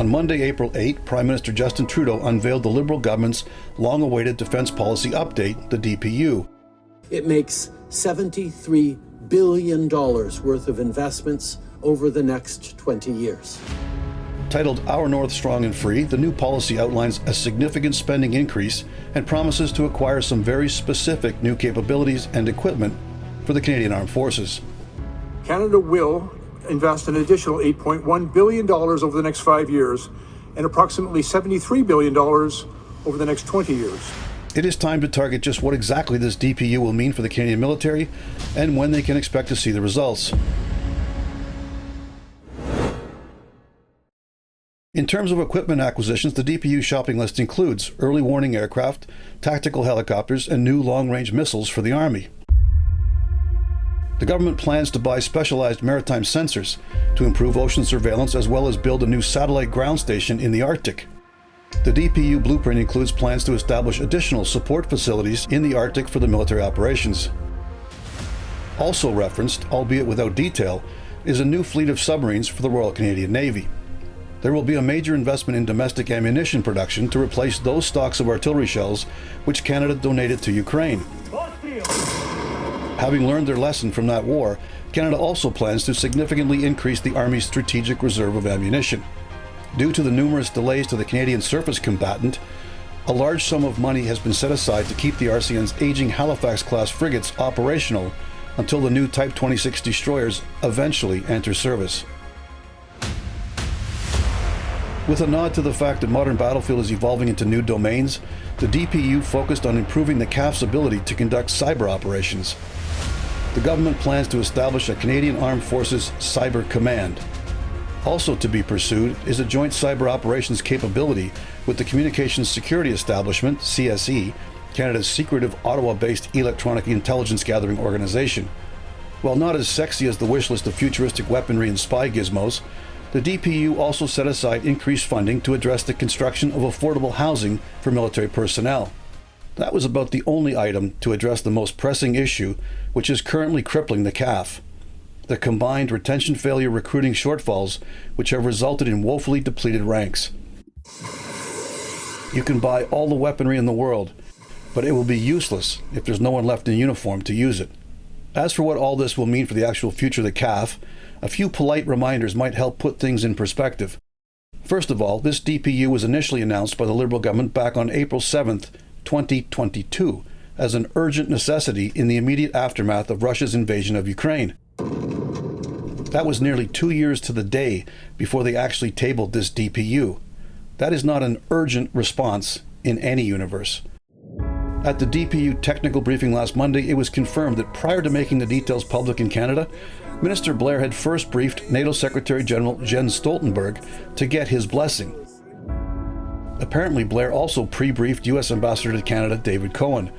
On Monday, April 8, Prime Minister Justin Trudeau unveiled the Liberal government's long-awaited Defence Policy Update, the DPU. It makes $73 billion worth of investments over the next 20 years. Titled Our North Strong and Free, the new policy outlines a significant spending increase and promises to acquire some very specific new capabilities and equipment for the Canadian Armed Forces. Canada will invest an additional $8.1 billion over the next 5 years and approximately $73 billion over the next 20 years. It is time to target just what exactly this DPU will mean for the Canadian military and when they can expect to see the results. In terms of equipment acquisitions, the DPU shopping list includes early warning aircraft, tactical helicopters, and new long-range missiles for the Army. The government plans to buy specialized maritime sensors to improve ocean surveillance, as well as build a new satellite ground station in the Arctic. The DPU blueprint includes plans to establish additional support facilities in the Arctic for the military operations. Also referenced, albeit without detail, is a new fleet of submarines for the Royal Canadian Navy. There will be a major investment in domestic ammunition production to replace those stocks of artillery shells which Canada donated to Ukraine. Having learned their lesson from that war, Canada also plans to significantly increase the Army's strategic reserve of ammunition. Due to the numerous delays to the Canadian surface combatant, a large sum of money has been set aside to keep the RCN's aging Halifax-class frigates operational until the new Type 26 destroyers eventually enter service. With a nod to the fact that modern battlefield is evolving into new domains, the DPU focused on improving the CAF's ability to conduct cyber operations. The government plans to establish a Canadian Armed Forces Cyber Command. Also to be pursued is a joint cyber operations capability with the Communications Security Establishment, CSE, Canada's secretive Ottawa-based electronic intelligence gathering organization. While not as sexy as the wish list of futuristic weaponry and spy gizmos, the DPU also set aside increased funding to address the construction of affordable housing for military personnel. That was about the only item to address the most pressing issue, which is currently crippling the CAF: the combined retention failure recruiting shortfalls, which have resulted in woefully depleted ranks. You can buy all the weaponry in the world, but it will be useless if there's no one left in uniform to use it. As for what all this will mean for the actual future of the CAF, a few polite reminders might help put things in perspective. First of all, this DPU was initially announced by the Liberal government back on April 7th, 2022, as an urgent necessity in the immediate aftermath of Russia's invasion of Ukraine. That was nearly 2 years to the day before they actually tabled this DPU. That is not an urgent response in any universe. At the DPU technical briefing last Monday, it was confirmed that prior to making the details public in Canada, Minister Blair had first briefed NATO Secretary General Jens Stoltenberg to get his blessing. Apparently, Blair also pre-briefed U.S. Ambassador to Canada David Cohen.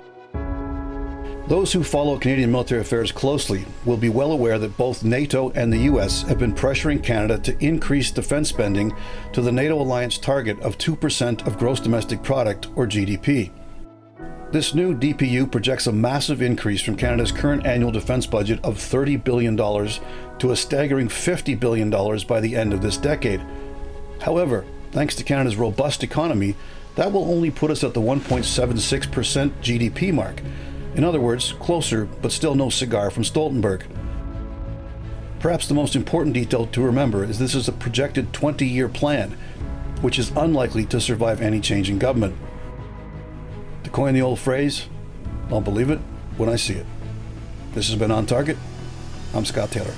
Those who follow Canadian military affairs closely will be well aware that both NATO and the U.S. have been pressuring Canada to increase defense spending to the NATO alliance target of 2% of gross domestic product, or GDP. This new DPU projects a massive increase from Canada's current annual defense budget of $30 billion to a staggering $50 billion by the end of this decade. However, thanks to Canada's robust economy, that will only put us at the 1.76% GDP mark. In other words, closer, but still no cigar from Stoltenberg. Perhaps the most important detail to remember is this is a projected 20-year plan, which is unlikely to survive any change in government. To coin the old phrase, I'll believe it when I see it. This has been On Target. I'm Scott Taylor.